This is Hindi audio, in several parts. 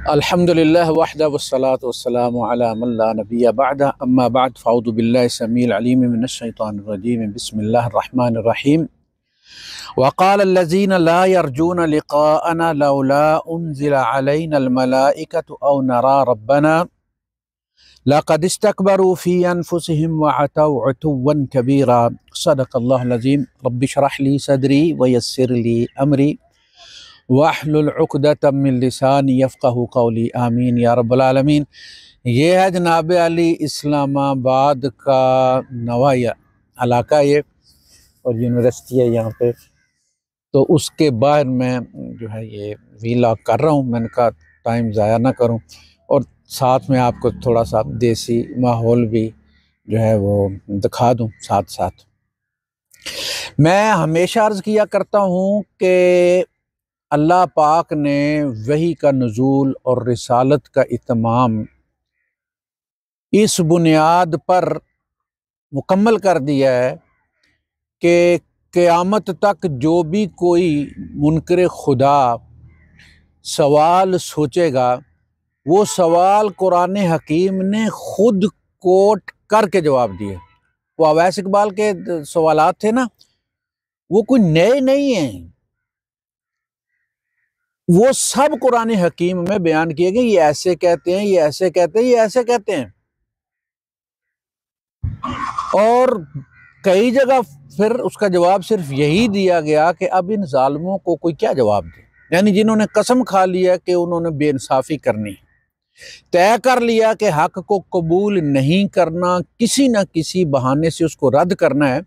अल्हम्दुलिल्लाह वहदा वस्सलातु वस्सलामु अला मन ला नबिय्य बअदा अम्मा बअद फ़अऊज़ु बिल्लाहि समीइल अलीम मिनश शैतानिर रजीम बिस्मिल्लाहिर रहमानिर रहीम वक़ाल अल्लज़ीना ला यरजूना लिक़ाअना लौला उन्ज़िला अलैनल मलाइकतु औ नरा रब्बना लक़द इस्तकबरू फ़ी अनफुसिहिम वअतौ उतुव्वन कबीरा सदक़ल्लाहुल अज़ीम रब्बि इश्रह ली सदरी व यस्सिर ली अमरी वाहलुल उक़दतम मिन लिसानी यफ़क़हू क़ौली आमीन या रब्बल आलमीन। ये है जनाब अली इस्लामाबाद का नवा इलाका ये और यूनिवर्सिटी है यहाँ पे, तो उसके बाहर मैं जो है ये व्लॉग कर रहा हूँ। मैंने कहा टाइम ज़ाया ना करूँ और साथ में आपको थोड़ा सा देसी माहौल भी जो है वो दिखा दूँ साथ साथ। मैं हमेशा अर्ज़ किया करता हूँ कि अल्लाह पाक ने वही का नुज़ूल और रिसालत का इत्माम इस बुनियाद पर मुकम्मल कर दिया है कि क़यामत तक जो भी कोई मुनकर खुदा सवाल सोचेगा वो सवाल कुरान हकीम ने खुद कोट करके जवाब दिए। वो अवैस इकबाल के सवालात थे ना, वो कोई नए नहीं हैं, वो सब कुरान हकीम में बयान किए गए। ये ऐसे कहते हैं, ये ऐसे कहते हैं, ये ऐसे कहते हैं। और कई जगह फिर उसका जवाब सिर्फ यही दिया गया कि अब इन जालिमों को कोई क्या जवाब दे, यानी जिन्होंने कसम खा लिया कि उन्होंने बेइंसाफी करनी, तय कर लिया कि हक को कबूल नहीं करना, किसी न किसी बहाने से उसको रद्द करना है,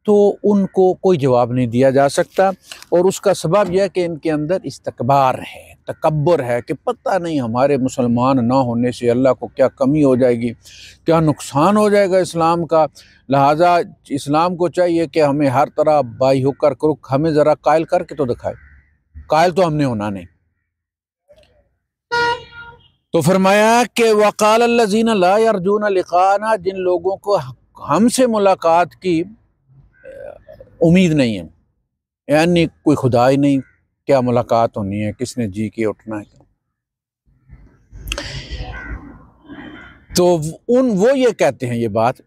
तो उनको कोई जवाब नहीं दिया जा सकता। और उसका सबब यह है कि इनके अंदर इस्तकबार है, तकब्बुर है कि पता नहीं हमारे मुसलमान ना होने से अल्लाह को क्या कमी हो जाएगी, क्या नुकसान हो जाएगा इस्लाम का। लिहाजा इस्लाम को चाहिए कि हमें हर तरह बाई होकर करो, हमें ज़रा कायल करके तो दिखाए। कायल तो हमने होना नहीं। तो फरमाया कि वक़ाल अल्लज़ीना ला यरजूना लिक़ाअना, जिन लोगों को हमसे मुलाकात की उम्मीद नहीं है, यानी कोई खुदा ही नहीं, क्या मुलाकात होनी है, किसने जी के उठना है। तो वो ये कहते हैं ये बात,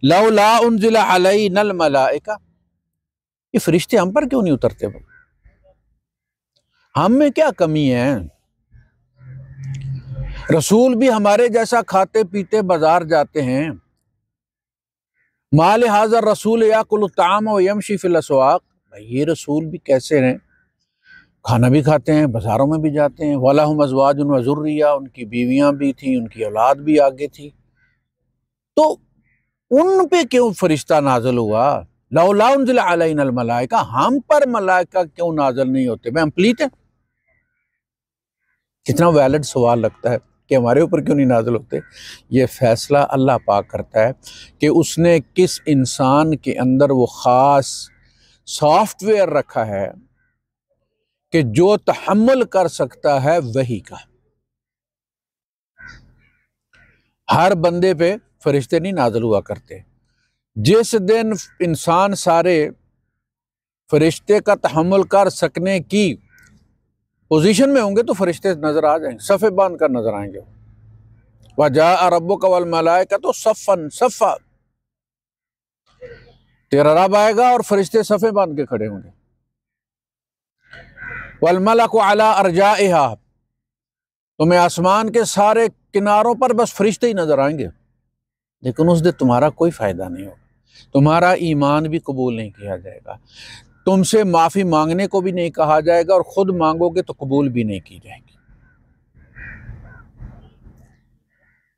लौला उन्ज़िला अलैनल मलाइका, ये फरिश्ते हम पर क्यों नहीं उतरते भाई, हम में क्या कमी है। रसूल भी हमारे जैसा खाते पीते बाजार जाते हैं। माल हाज़र रसूल याकुलु ताम व यमशी फिल अस्वाक़, भाई ये रसूल भी कैसे हैं, खाना भी खाते हैं, बाजारों में भी जाते हैं। वलहुम अज़वाजुन व ज़ुर्रिया, उनकी बीवियां भी थी, उनकी औलाद भी आगे थी, तो उन पे क्यों फरिश्ता नाज़िल हुआ। लौला उन्ज़िला अलैनल मलाइका, हम पर मलाइका क्यों नाज़िल नहीं होते, मैं हम प्लीत है। कितना वैलिड सवाल लगता है कि हमारे ऊपर क्यों नहीं नाज़िल होते। ये फैसला अल्लाह पाक करता है कि उसने किस इंसान के अंदर वो ख़ास सॉफ्टवेयर रखा है कि जो तहम्मुल कर सकता है वही का। हर बंदे पे फरिश्ते नहीं नाज़िल हुआ करते। जिस दिन इंसान सारे फरिश्ते का तहम्मुल कर सकने की पोजीशन में होंगे तो फरिश्ते नजर आ जाएंगे, सफ़े बांध कर नजर आएंगे। वजाअ रब्बुका वल मलाइकतु सफ़्फ़न सफ़्फ़ा, तेरा रब आएगा और फरिश्ते सफ़े बांध के खड़े होंगे। वल मलकु अला अरजाइहा, तुम्हें आसमान के सारे किनारों पर बस फरिश्ते ही नजर आएंगे, लेकिन उस दिन तुम्हारा कोई फायदा नहीं होगा, तुम्हारा ईमान भी कबूल नहीं किया जाएगा, तुमसे माफी मांगने को भी नहीं कहा जाएगा और खुद मांगोगे तो कबूल भी नहीं की जाएगी।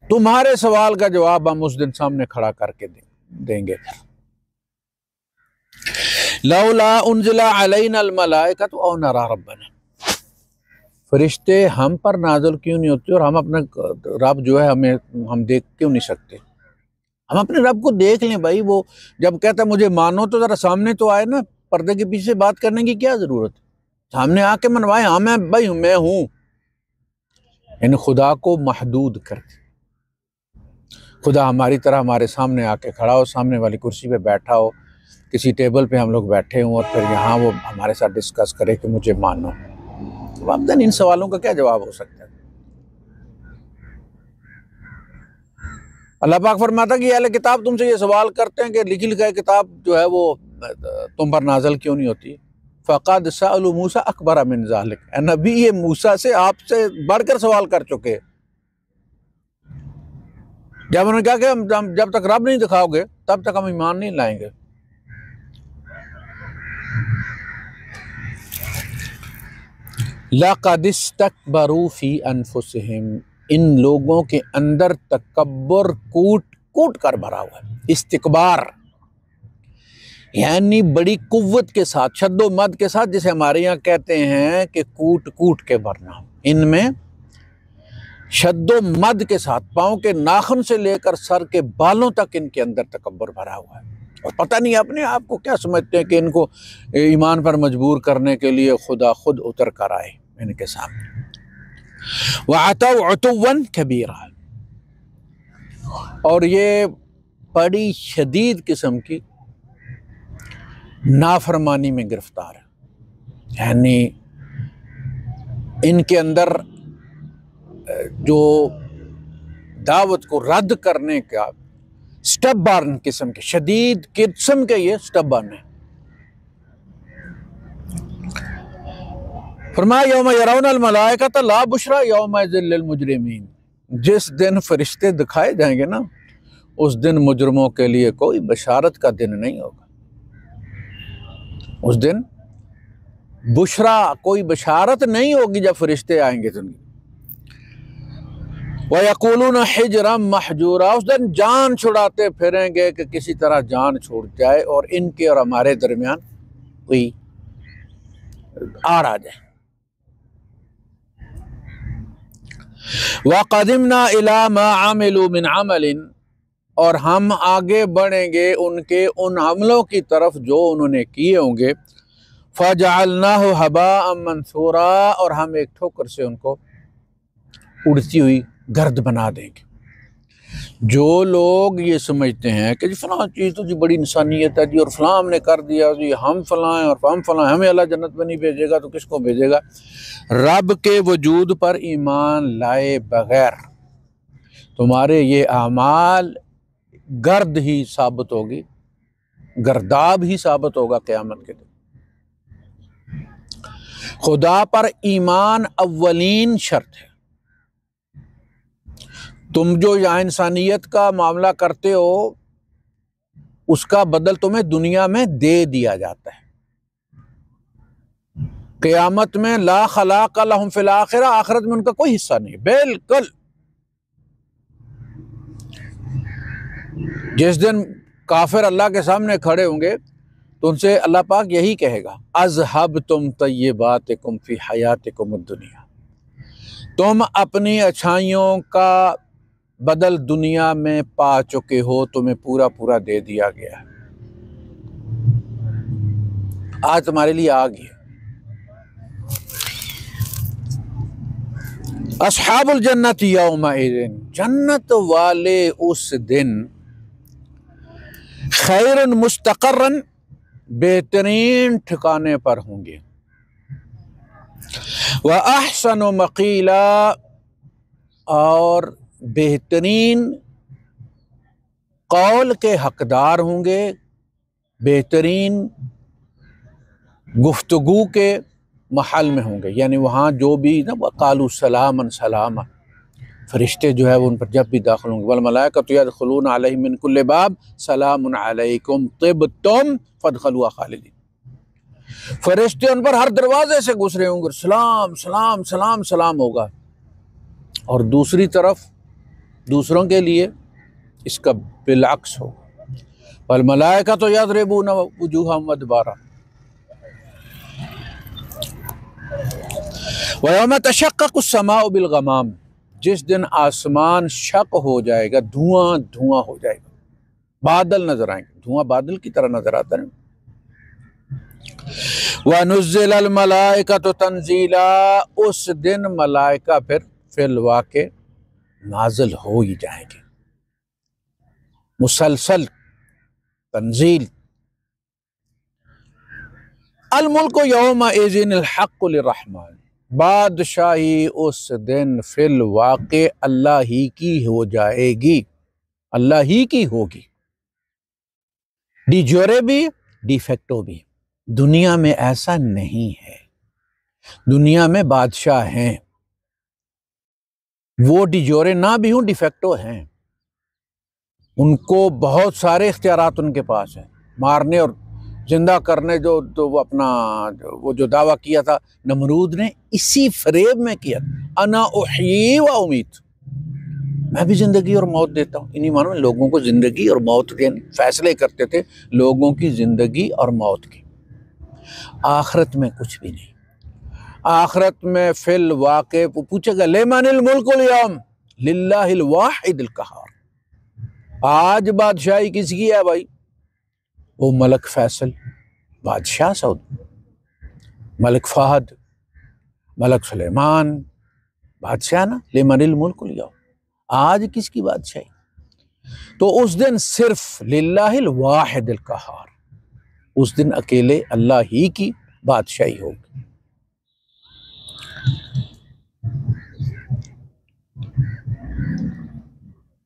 तुम्हारे सवाल का जवाब हम उस दिन सामने खड़ा करके देंगे। लौला उन्ज़िला अलैनल मलाइकतु औ नरा रब्बना, फरिश्ते हम पर नाज़िल क्यों नहीं होते और हम अपने रब जो है हमें हम देख क्यों नहीं सकते। हम अपने रब को देख लें भाई, वो जब कहता है मुझे मानो तो जरा सामने तो आए ना, पर्दे के पीछे बात करने की क्या जरूरत है, सामने आके मनवाए, हाँ मैं भाई मैं हूं। यानी खुदा को महदूद कर, खुदा हमारी तरह हमारे सामने आके खड़ा हो, सामने वाली कुर्सी पे बैठा हो, किसी टेबल पे हम लोग बैठे हों और फिर यहाँ वो हमारे साथ डिस्कस करे कि मुझे मानो। तो अब इन सवालों का क्या जवाब हो सकता है। अल्लाह पाक फरमाता कि अहले किताब तुमसे ये सवाल करते हैं कि लिखी लिखाई किताब जो है वो तुम पर नाजल क्यों नहीं होती। फ़क़द सअलू मूसा अकबर मिन ज़ालिक, नबी ये मूसा से आपसे बढ़कर सवाल कर चुके। जब उन्होंने कहा कि हम जब तक रब नहीं दिखाओगे तब तक हम ईमान नहीं लाएंगे। लक़द इस्तकबरू फ़ी अनफुसिहिम, इन लोगों के अंदर तकब्बुर कूट कूट कर भरा हुआ है। इस्तिकबार यानी बड़ी कुव्वत के साथ, शद्दो मद के साथ, जिसे हमारे यहाँ कहते हैं कि कूट कूट के भरना। इनमें शद्दो मद के साथ पाँव के नाखून से लेकर सर के बालों तक इनके अंदर तकब्बुर भरा हुआ है। और पता नहीं अपने आप को क्या समझते हैं कि इनको ईमान पर मजबूर करने के लिए खुदा खुद उतर कर आए इनके सामने। वअतौ उतुव्वन कबीरा, और ये बड़ी शदीद किस्म की नाफरमानी में गिरफ्तार है। यानी इनके अंदर जो दावत को रद्द करने का स्टबर्न किस्म के, शदीद किस्म के ये स्टबर्न है। फरमाया यौम यरौनल मलाइकत ला बुशरा यौमइज़िन लिल मुजरिमीन, जिस दिन फरिश्ते दिखाए जाएंगे ना, उस दिन मुजरमों के लिए कोई बशारत का दिन नहीं होगा। उस दिन बुशरा, कोई बशारत नहीं होगी जब फरिश्ते आएंगे तो। वयक़ूलून हिजरम महजूरा, उस दिन जान छुड़ाते फिरेंगे कि किसी तरह जान छूट जाए और इनके और हमारे दरमियान कोई आड़ आ जाए। वक़दिमना इला मा आमिलू मिन अमलिन, और हम आगे बढ़ेंगे उनके उन अमलों की तरफ जो उन्होंने किए होंगे। फ़जअलनाहु हबाअम मंसूरा, और हम एक ठोकर से उनको उड़ती हुई गर्द बना देंगे। जो लोग ये समझते हैं कि जी फलां चीज़ तो जी बड़ी इंसानियत है जी, और फलां हमने कर दिया जी, हम फलां हैं और हम फलां, हमें अल्लाह जन्नत में नहीं भेजेगा तो किसको भेजेगा। रब के वजूद पर ईमान लाए बगैर तुम्हारे ये अमाल गर्द ही साबित होगी, गर्दाब ही साबित होगा क़यामत के दिन। खुदा पर ईमान अव्वलीन शर्त है। तुम जो यहाँ इंसानियत का मामला करते हो उसका बदल तुम्हें दुनिया में दे दिया जाता है। क़यामत में ला खलाक़ लहुम फ़िल आखिरा, आखिरत में उनका कोई हिस्सा नहीं, बिल्कुल। जिस दिन काफिर अल्लाह के सामने खड़े होंगे तो उनसे अल्लाह पाक यही कहेगा, अज़हबतुम तय्यबातिकुम फ़ी हयातिकुम दुनिया, तुम अपनी अच्छाइयों का बदल दुनिया में पा चुके हो, तुम्हें पूरा पूरा दे दिया गया है, आज तुम्हारे लिए आ गया। अस्हाबुल जन्नति यौमइज़िन, जन्नत वाले उस दिन खैरुन मुस्तक़र्रन, बेहतरीन ठिकाने पर होंगे। व अहसनु मक़ीला, और बेहतरीन कौल के हकदार होंगे, बेहतरीन गुफ्तगू के महल में होंगे। यानी वहाँ जो भी ना, वक़ालू सलामन सलामा, फरिश्ते जो है वो उन पर जब भी दाखिल होंगे। वल मलाइकतु यदखुलून अलैहिम मिन कुल्लि बाब सलामुन अलैकुम तिबतुम फदखलूहा खालिदीन, फरिश्ते उन पर हर दरवाजे से गुजर रहे होंगे, सलाम सलाम सलाम सलाम होगा। और दूसरी तरफ दूसरों के लिए इसका बिलअक्स होगा, वल मलाइकतु यदरिबून वुजूहहुम अदबारा व यौम तशक्ककु अस्समाउ बिल गमाम, जिस दिन आसमान शक हो जाएगा, धुआं धुआं हो जाएगा, बादल नजर आएंगे, धुआं बादल की तरह नजर आता है। व नुज़्ज़िलल मलाइकतु तंज़ीला, उस दिन मलाइका फिर फिलवाके नाजिल हो ही जाएंगे, मुसलसल तंजील। अल मुल्कु यौमइज़िन अल हक़्क़ु लिर्रहमान, बादशाही उस दिन फिल वाक़े अल्लाह ही की हो जाएगी, अल्लाह ही की होगी, डिजोरे भी डिफेक्टो भी। दुनिया में ऐसा नहीं है, दुनिया में बादशाह हैं, वो डिजोरे ना भी हूं डिफेक्टो हैं, उनको बहुत सारे इख्तियारात उनके पास हैं, मारने और जिंदा करने। जो तो वो अपना वो जो दावा किया था नमरूद ने, इसी फरेब में किया, अना उही व उमीत, मैं भी जिंदगी और मौत देता हूँ। इन्हीं मानो लोगों को जिंदगी और मौत के फैसले करते थे, लोगों की जिंदगी और मौत की। आखिरत में कुछ भी नहीं, आखिरत में फिल वाक़े पूछेगा लिमनिल मुल्कुल यौम लिल्लाहिल वाहिदिल क़हार, आज बादशाही किसकी है भाई? वो मलक फैसल बादशाह सऊद, मलक फहद, मलक सुलेमान बादशाह ना, लिमनिल मुल्कुल यौम, आज किसकी बादशाही? तो उस दिन सिर्फ लिल्लाहिल वाहिदिल क़हार, उस दिन अकेले अल्लाह ही की बादशाही होगी।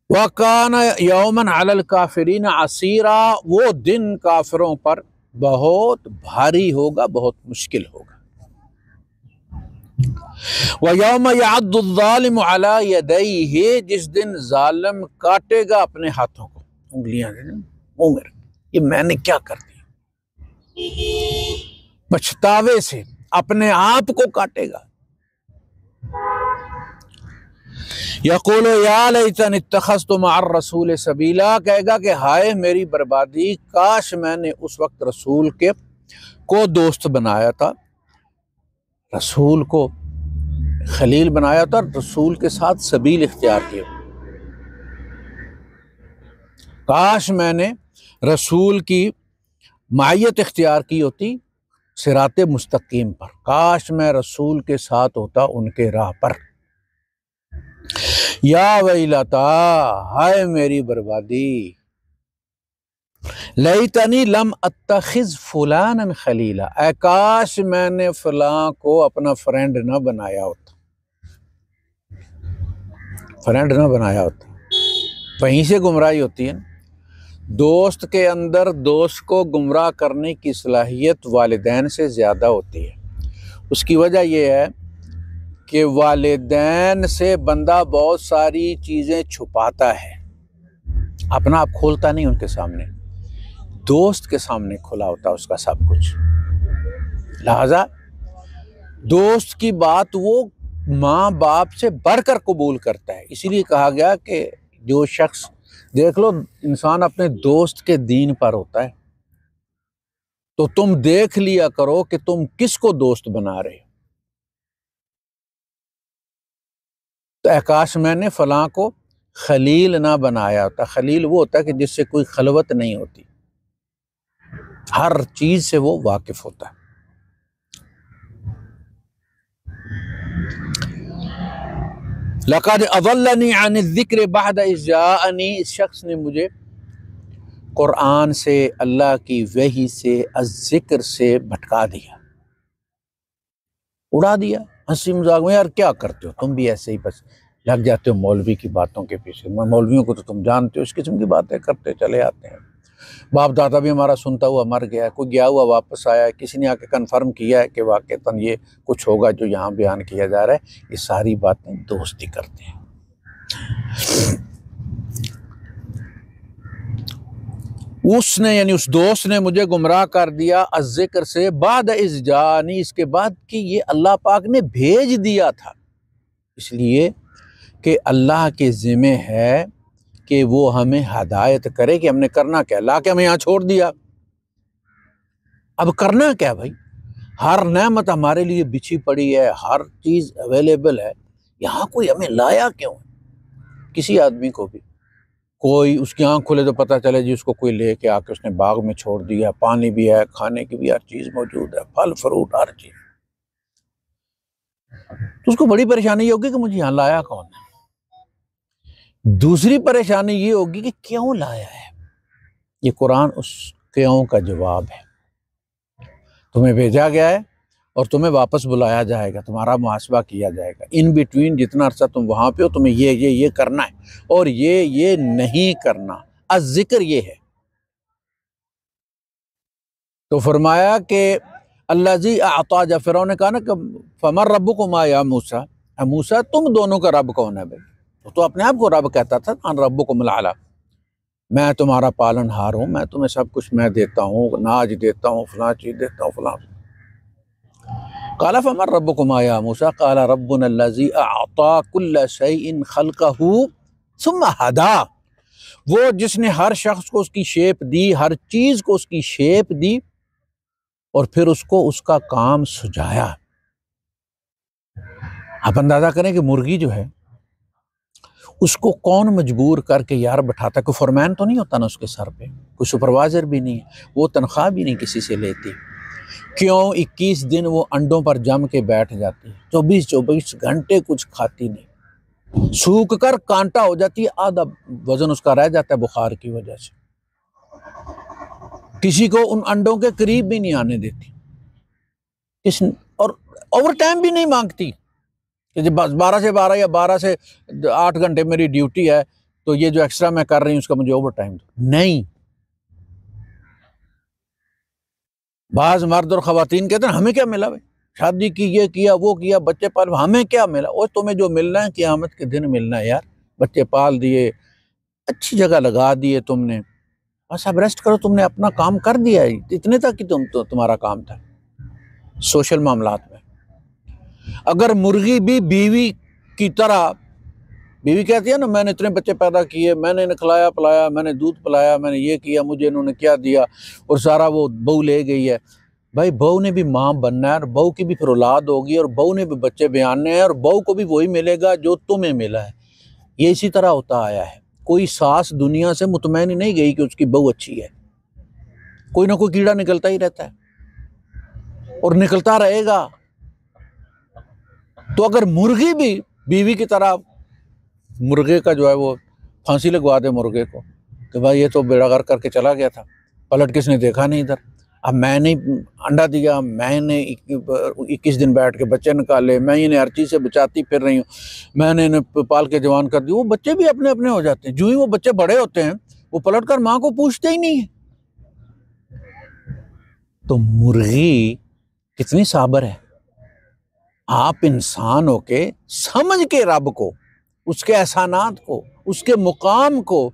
वकाना यौमन अलल काफिरीन असीरा, वो दिन काफिरों पर बहुत भारी होगा, बहुत मुश्किल होगा। व यौम यअद्दुज़्ज़ालिमु अला यदैहि, जिस दिन जालिम काटेगा अपने हाथों को, उंगलियां मुंह में, ये मैंने क्या कर दिया, पछतावे से अपने आप को काटेगा। यक़ूलु या लैतनी इत्तख़ज़्तु मअर रसूल सबीला, कहेगा कि हाय मेरी बर्बादी, काश मैंने उस वक्त रसूल के को दोस्त बनाया था, रसूल को खलील बनाया था, रसूल के साथ सबील इख्तियार किया। काश मैंने रसूल की मायत इख्तियार की होती सिराते मुस्तकीम पर, काश मैं रसूल के साथ होता उनके राह पर। या वैलता, हाय मेरी बर्बादी, लैतनी लम अत्तखिज फुलानन खलीला, ऐ काश मैंने फलां को अपना फ्रेंड न बनाया होता, फ्रेंड न बनाया होता। वहीं से गुमराही होती है। दोस्त के अंदर दोस्त को गुमराह करने की सलाहियत वालिदैन से ज़्यादा होती है। उसकी वजह यह है कि वालिदैन से बंदा बहुत सारी चीज़ें छुपाता है, अपना आप खोलता नहीं उनके सामने, दोस्त के सामने खुला होता है उसका सब कुछ। लिहाजा दोस्त की बात वो माँ बाप से बढ़कर कबूल करता है। इसीलिए कहा गया कि जो शख्स, देख लो इंसान अपने दोस्त के दीन पर होता है, तो तुम देख लिया करो कि तुम किसको दोस्त बना रहे हो। तो आकाश मैंने फलां को खलील ना बनाया होता। खलील वो होता है कि जिससे कोई खलवत नहीं होती, हर चीज से वो वाकिफ होता है। लक़द अज़ल्लनी अन ज़िक्र बअद इज़ जाअनी, इस शख्स ने मुझे कुरान से, अल्लाह की वही से, अज़्ज़िक्र से भटका दिया, उड़ा दिया। हंसी मजाक में, यार क्या करते हो तुम भी ऐसे ही, बस लग जाते हो मौलवी की बातों के पीछे। मौलवियों को तो तुम जानते हो, इस किस्म की बातें करते चले आते हैं। बाप दादा भी हमारा सुनता हुआ मर गया है, कोई गया हुआ वापस आया है, किसी ने आके कन्फर्म किया है कि वाक़तन ये कुछ होगा जो यहाँ बयान किया जा रहा है। ये सारी बातें दोस्ती करते हैं। उसने यानी उस दोस्त ने मुझे गुमराह कर दिया अज़्ज़िक्र से, बाद इज़ जानी, इसके बाद कि ये अल्लाह पाक ने भेज दिया था, इसलिए कि अल्लाह के ज़िम्मे है कि वो हमें हदायत करे कि हमने करना क्या। ला के हमें यहाँ छोड़ दिया, अब करना क्या भाई? हर नेमत हमारे लिए बिछी पड़ी है, हर चीज़ अवेलेबल है, यहाँ कोई हमें लाया क्यों? किसी आदमी को भी कोई उसकी आँख खुले तो पता चले जी उसको कोई लेके आके उसने बाग में छोड़ दिया, पानी भी है, खाने की भी हर चीज़ मौजूद है, फल फ्रूट हर चीज़, तो उसको बड़ी परेशानी होगी कि मुझे यहाँ लाया कौन है। दूसरी परेशानी ये होगी कि क्यों लाया है। ये कुरान उस क्यों का जवाब है। तुम्हें भेजा गया है और तुम्हें वापस बुलाया जाएगा, तुम्हारा मुहासबा किया जाएगा। इन बिटवीन जितना अरसा तुम वहाँ पे हो, तुम्हें ये करना है और ये नहीं करना। अज़िक्र ये है। तो फरमाया कि अल्लाज़ी अता, जब फ़िरौन ने कहा ना कि फमन रब्बुकुमा या मूसा, मूसा तुम दोनों का रब कौन है भाई? तो अपने आप को रब कहता था, अन रब्बुकुमुल आला, मैं तुम्हारा पालनहार हूँ, मैं तुम्हें सब कुछ मैं देता हूँ, नाज देता हूँ, फलां चीज़ देता हूँ, फलां। काला फमन रब्बुकुमा या मूसा, काला रब्बुना अल्लज़ी अता कुल्ला शैइन खल्क़हू सुम्मा हदा, वो जिसने हर शख्स को उसकी शेप दी, हर चीज़ को उसकी शेप दी और फिर उसको उसका काम सुझाया। आप अंदाजा करें कि मुर्गी जो है उसको कौन मजबूर करके यार बैठाता, कोई फॉरमैन तो नहीं होता ना उसके सर पे, कोई सुपरवाइजर भी नहीं, वो तनख्वाह भी नहीं किसी से लेती। क्यों? 21 दिन वो अंडों पर जम के बैठ जाती है, 24 घंटे कुछ खाती नहीं, सूख कर कांटा हो जाती है, आधा वजन उसका रह जाता है बुखार की वजह से। किसी को उन अंडों के करीब भी नहीं आने देती, और ओवर टाइम भी नहीं मांगती कि जब 12 से 12 या 12 से 8 घंटे मेरी ड्यूटी है तो ये जो एक्स्ट्रा मैं कर रही हूँ उसका मुझे ओवर टाइम दो। नहीं, बाज मर्द और खवातीन कहते हैं हमें क्या मिला भाई, शादी की, ये किया, वो किया, बच्चे पाल, हमें क्या मिला? और तुम्हें जो मिलना है क़यामत के दिन मिलना है यार। बच्चे पाल दिए, अच्छी जगह लगा दिए तुमने, बस अब रेस्ट करो, तुमने अपना काम कर दिया है, इतने तक कि तुम्हारा काम था सोशल मामलात में। अगर मुर्गी भी बीवी की तरह, बीवी कहती है ना मैंने इतने बच्चे पैदा किए, मैंने इन्हें खिलाया पिलाया, मैंने दूध पिलाया, मैंने ये किया, मुझे इन्होंने क्या दिया, और सारा वो बहू ले गई है। भाई बहू ने भी माँ बनना है और बहू की भी फिर औलाद होगी और बहू ने भी बच्चे बयाने हैं और बहू को भी वही मिलेगा जो तुम्हें मिला है। ये इसी तरह होता आया है। कोई सास दुनिया से मुतमैन नहीं गई कि उसकी बहू अच्छी है, कोई ना कोई कीड़ा निकलता ही रहता है और निकलता रहेगा। तो अगर मुर्गी भी बीवी की तरह, मुर्गे का जो है वो फांसी लगवा दे मुर्गे को कि भाई ये तो बेड़ा गर्क करके चला गया था, पलट किसने देखा नहीं इधर, अब मैंने अंडा दिया, मैंने 21 दिन बैठ के बच्चे निकाले, मैं इन्हें हर चीज़ से बचाती फिर रही हूँ, मैंने इन्हें पाल के जवान कर दी। वो बच्चे भी अपने अपने हो जाते हैं। जो ही वो बच्चे बड़े होते हैं वो पलट कर माँ को पूछते ही नहीं है। तो मुर्गी कितनी साबर है। आप इंसान होके समझ के रब को, उसके एहसानात को, उसके मुकाम को,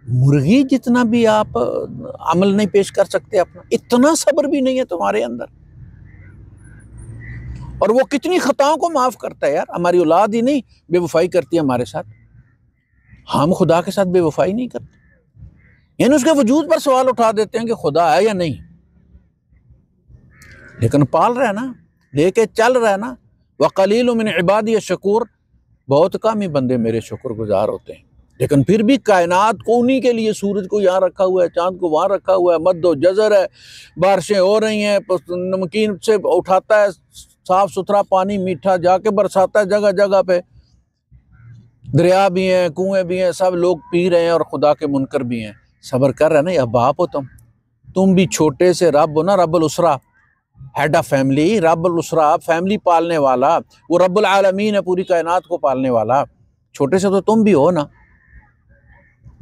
मुर्गी जितना भी आप अमल नहीं पेश कर सकते अपना, इतना सब्र भी नहीं है तुम्हारे अंदर। और वो कितनी खताओं को माफ करता है यार। हमारी औलाद ही नहीं बेवफाई करती है हमारे साथ, हम खुदा के साथ बेवफाई नहीं करते, यानी उसके वजूद पर सवाल उठा देते हैं कि खुदा है या नहीं, लेकिन पाल रहा है ना, लेके चल रहा है ना। वक़लीलुम मिन इबादी शकूर, बहुत कम ही बंदे मेरे शुक्रगुजार होते हैं। लेकिन फिर भी कायनात को उन्हीं के लिए, सूरज को यहाँ रखा हुआ है, चांद को वहाँ रखा हुआ है, मद्दो जज़र है, बारिशें हो रही हैं, नमकीन से उठाता है साफ सुथरा पानी, मीठा जाके बरसाता है जगह जगह पे, दरिया भी हैं, कुएं भी हैं, सब लोग पी रहे हैं और खुदा के मुनकर भी हैं। सब्र कर रहे हैं ना, या बाप हो तुम भी छोटे से रब हो ना, रब्बुल उसरा, हेड ऑफ फैमिली, रब्बुल उसरा, फैमिली पालने वाला, वो रब्बुल आलमीन है, पूरी कायनात को पालने वाला। छोटे से तो तुम भी हो ना,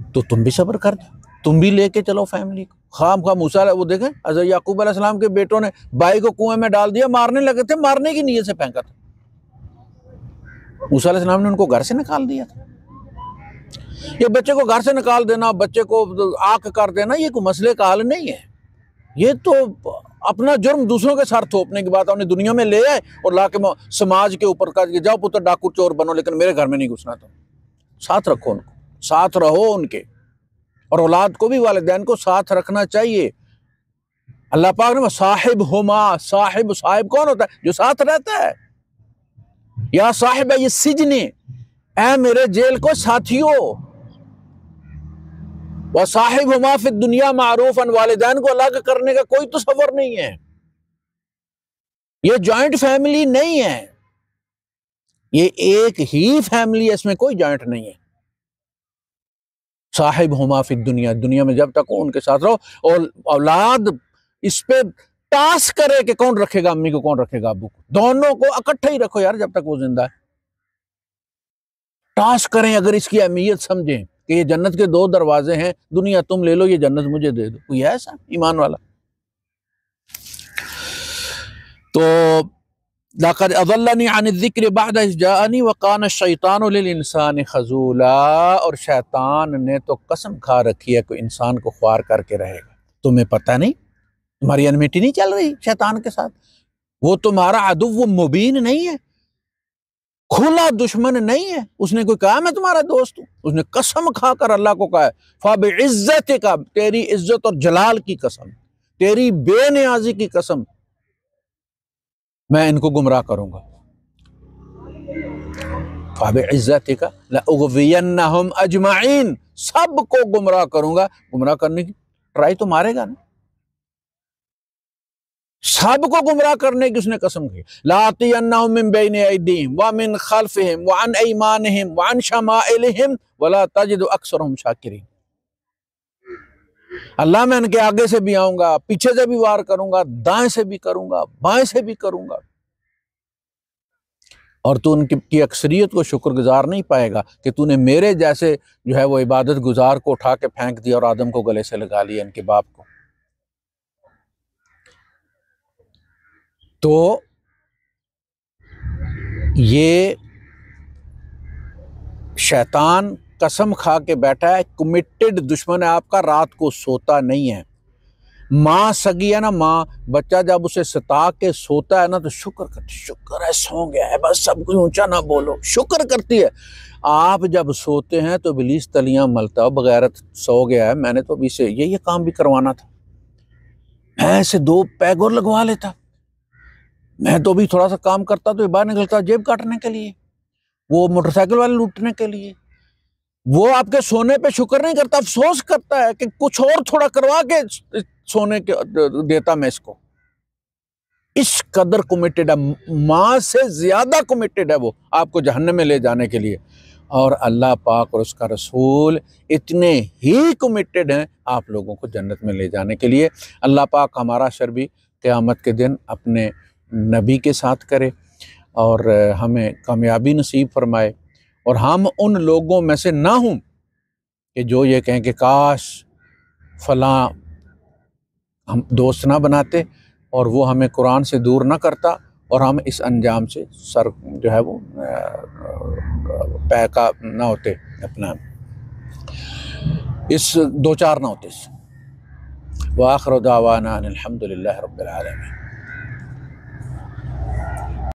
तो तुम भी सब्र कर दो, तुम भी लेके चलो फैमिली को। खाम खा मूसा, वो देखें हज़रत याकूब अलैहिस्सलाम के बेटों ने भाई को कुएं में डाल दिया, मारने लगे थे, मारने की नीयत से फेंका था, मूसा अलैहिस्सलाम ने उनको घर से निकाल दिया था। ये बच्चे को घर से निकाल देना, बच्चे को आंख कर देना, ये कोई मसले का हल नहीं है। ये तो अपना जुर्म दूसरों के सर थोपने की बात, उन्हें दुनिया में ले आए और ला के समाज के ऊपर कर जाओ पुत्र डाकू चोर बनो, लेकिन मेरे घर में नहीं घुसना। तो साथ रखो उनको, साथ रहो उनके, और औलाद को भी वालिदैन को साथ रखना चाहिए। अल्लाह पाक ने साहिब हुमा, साहिब कौन होता है? जो साथ रहता है। या साहिब ये सिजने, ऐ मेरे जेल को साथियों, वह साहिब हुमा फिद दुनिया मारूफन, वालिदैन को अलग करने का कोई तसव्वुर नहीं है। ये जॉइंट फैमिली नहीं है, ये एक ही फैमिली है, इसमें कोई जॉइंट नहीं है। साहिब हुमा फिद दुनिया, दुनिया में जब तक हो उनके साथ रहो। और औलाद इस पे टास्क करे कि कौन रखेगा अम्मी को, कौन रखेगा अबू को, दोनों को इकट्ठे ही रखो यार जब तक वो जिंदा है। टास्क करें, अगर इसकी अहमियत समझें कि ये जन्नत के 2 दरवाजे हैं, दुनिया तुम ले लो, ये जन्नत मुझे दे दो। कोई है ऐसा ईमान वाला? तो लक़द अज़ल्लनी अन ज़िक्र बअद इज़ जाअनी व कान अश-शैतानु लिल इंसानि खज़ूला। और शैतान ने तो कसम खा रखी है कि इंसान को ख्वार करके रहेगा। तुम्हें पता नहीं, तुम्हारी एनमिटी नहीं चल रही शैतान के साथ? वो तुम्हारा अदुव्व मुबीन नहीं है, खुला दुश्मन नहीं है। उसने कोई कहा मैं तुम्हारा दोस्त हूं? उसने कसम खाकर अल्लाह को कहा है, फ़बिइज़्ज़तिका, तेरी इज्जत और जलाल की कसम, तेरी बेनियाजी की कसम, मैं इनको गुमराह करूंगा। फ़बिइज़्ज़तिका लअग़वियन्नहुम अजमईन, सबको गुमराह करूंगा। गुमराह करने की ट्राई तो मारेगा ना, सबको गुमराह करने की उसने कसम की। लाअतियन्नहुम मिन बैनि अयदीहिम व मिन खल्फिहिम व अन अयमानिहिम व अन शमाइलिहिम वला तजिदु अक्सरहुम शाकिरीन। अल्लाह, मैं इनके आगे से भी आऊंगा, पीछे से भी वार करूंगा, दाएं से भी करूंगा, बाएं से भी करूंगा, और तू उनकी अक्सरियत को शुक्रगुजार नहीं पाएगा कि तूने मेरे जैसे जो है वो इबादत गुजार को उठा के फेंक दिया और आदम को गले से लगा लिया, इनके बाप को। तो ये शैतान कसम खा के बैठा है, कमिटेड दुश्मन है आपका, रात को सोता नहीं है। माँ सगी है ना, माँ, बच्चा जब उसे सता के सोता है ना तो शुक्र करती, शुक्र है सो गया है, बस सब कुछ ऊंचा ना बोलो, शुक्र करती है। आप जब सोते हैं तो इब्लीस तलियां मलता है, बगैरत सो गया है, मैंने तो अभी से ये काम भी करवाना था, मैं ऐसे 2 पैग और लगवा लेता, मैं तो भी थोड़ा सा काम करता तो बाहर निकलता जेब काटने के लिए, वो मोटरसाइकिल वाले लूटने के लिए। वो आपके सोने पे शुक्र नहीं करता, अफसोस करता है कि कुछ और थोड़ा करवा के सोने के देता मैं इसको। इस कदर कमिटेड है, माँ से ज्यादा कमिटेड है वो आपको जहन्नम में ले जाने के लिए। और अल्लाह पाक और उसका रसूल इतने ही कमिटेड हैं आप लोगों को जन्नत में ले जाने के लिए। अल्लाह पाक हमारा शर भी क़यामत के दिन अपने नबी के साथ करे और हमें कामयाबी नसीब फरमाए, और हम उन लोगों में से ना हों कि जो ये कहें कि काश फलां हम दोस्त ना बनाते और वो हमें कुरान से दूर ना करता और हम इस अंजाम से सर जो है वो पैका ना होते, अपना इस 2-4 ना होते। व आखिर दावाना अनिल हम्दुलिल्लाहि रब्बिल आलमीन।